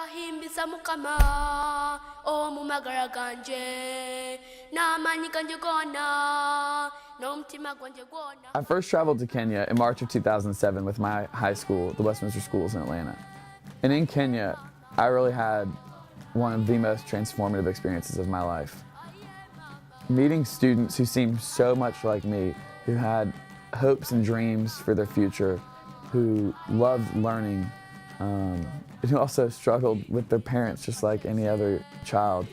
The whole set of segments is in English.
himbisa mukama omumagara ganje namanyi ganje gona n'omutima gwanje gwona. I first traveled to Kenya in March of 2007 with my high school, the Westminster Schools in Atlanta. And in Kenya, I really had one of the most transformative experiences of my life. Meeting students who seemed so much like me, who had hopes and dreams for their future, who loved learning, and who also struggled with their parents just like any other child.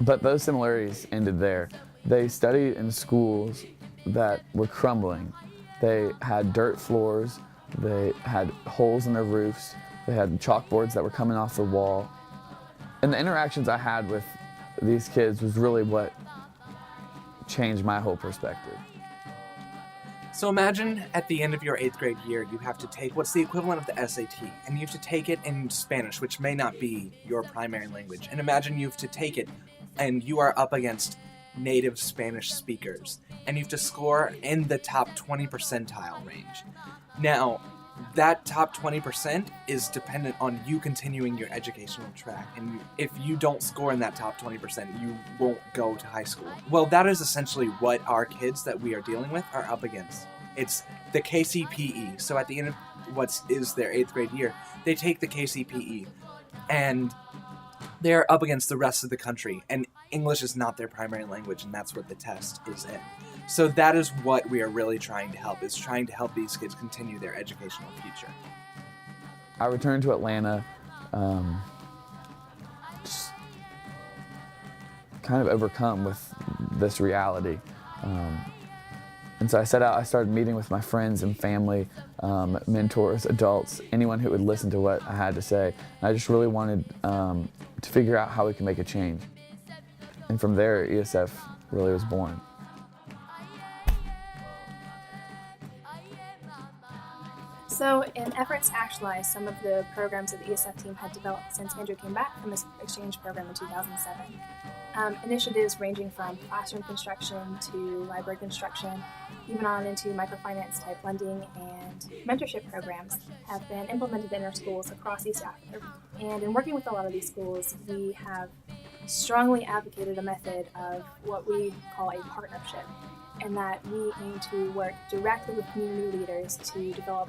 But those similarities ended there. They studied in schools that were crumbling. They had dirt floors, they had holes in their roofs, they had chalkboards that were coming off the wall. And the interactions I had with these kids was really what changed my whole perspective. So imagine at the end of your 8th grade year, you have to take what's the equivalent of the SAT, and you have to take it in Spanish, which may not be your primary language. And imagine you have to take it, and you are up against native Spanish speakers, and you have to score in the top 20 percentile range. Now, that top 20% is dependent on you continuing your educational track, and if you don't score in that top 20%, you won't go to high school. Well, that is essentially what our kids that we are dealing with are up against. It's the KCPE. So at the end of what is their 8th grade year, they take the KCPE, and they're up against the rest of the country, and English is not their primary language, and that's what the test is in. So that is what we are really trying to help, is trying to help these kids continue their educational future. I returned to Atlanta just kind of overcome with this reality. And so I set out, I started meeting with my friends and family, mentors, adults, anyone who would listen to what I had to say. And I just really wanted to figure out how we could make a change. And from there, EACEF really was born. So in efforts to actualize some of the programs that the EACEF team had developed since Andrew came back from his exchange program in 2007, initiatives ranging from classroom construction to library construction, even on into microfinance type lending and mentorship programs have been implemented in our schools across East Africa. And in working with a lot of these schools, we have strongly advocated a method of what we call a partnership, and that we aim to work directly with community leaders to develop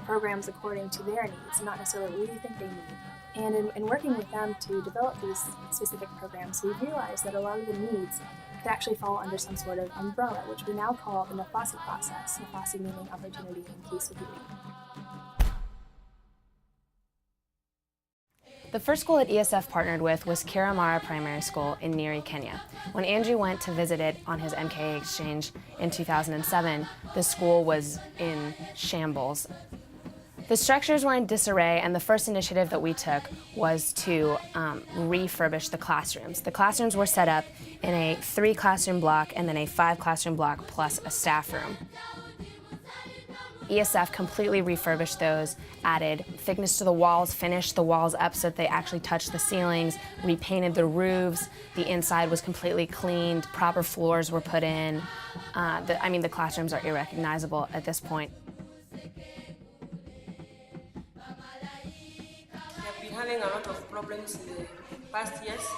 programs according to their needs, not necessarily what we think they need. And in working with them to develop these specific programs, we've realized that a lot of the needs could actually fall under some sort of umbrella, which we now call the NAFASI process, NAFASI meaning opportunity inclusivity. The first school that EACEF partnered with was Kiramara Primary School in Nyeri, Kenya. When Andrew went to visit it on his MKA exchange in 2007, the school was in shambles. The structures were in disarray, and the first initiative that we took was to refurbish the classrooms. The classrooms were set up in a 3-classroom block and then a 5-classroom block plus a staff room. EACEF completely refurbished those, added thickness to the walls, finished the walls up so that they actually touched the ceilings, repainted the roofs, the inside was completely cleaned, proper floors were put in. The classrooms are irrecognizable at this point. We have been having a lot of problems in the past years,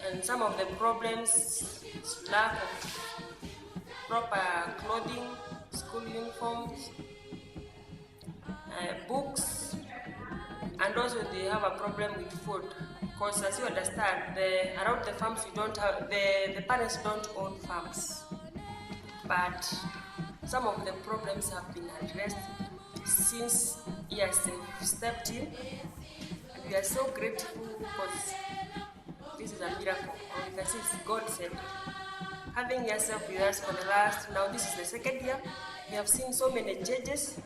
and some of the problems is lack of proper clothing, school uniforms, books, and also they have a problem with food. Because as you understand, around the farms we don't have, the parents don't own farms. But some of the problems have been addressed since EACEF stepped in, and we are so grateful because this is a miracle. And we can see it's God sent. Having EACEF with us for the last, now this is the 2nd year, we have seen so many changes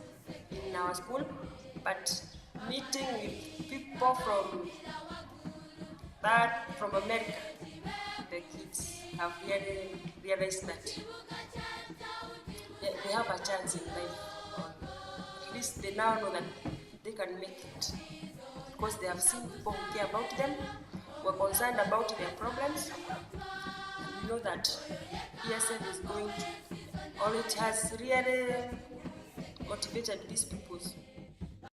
in our school, but meeting with people from America, the kids have really realized that they have a chance in life. At least they now know that they can make it because they have seen people who care about them, who are concerned about their problems. You know that EACEF is going to, or it has really motivated these people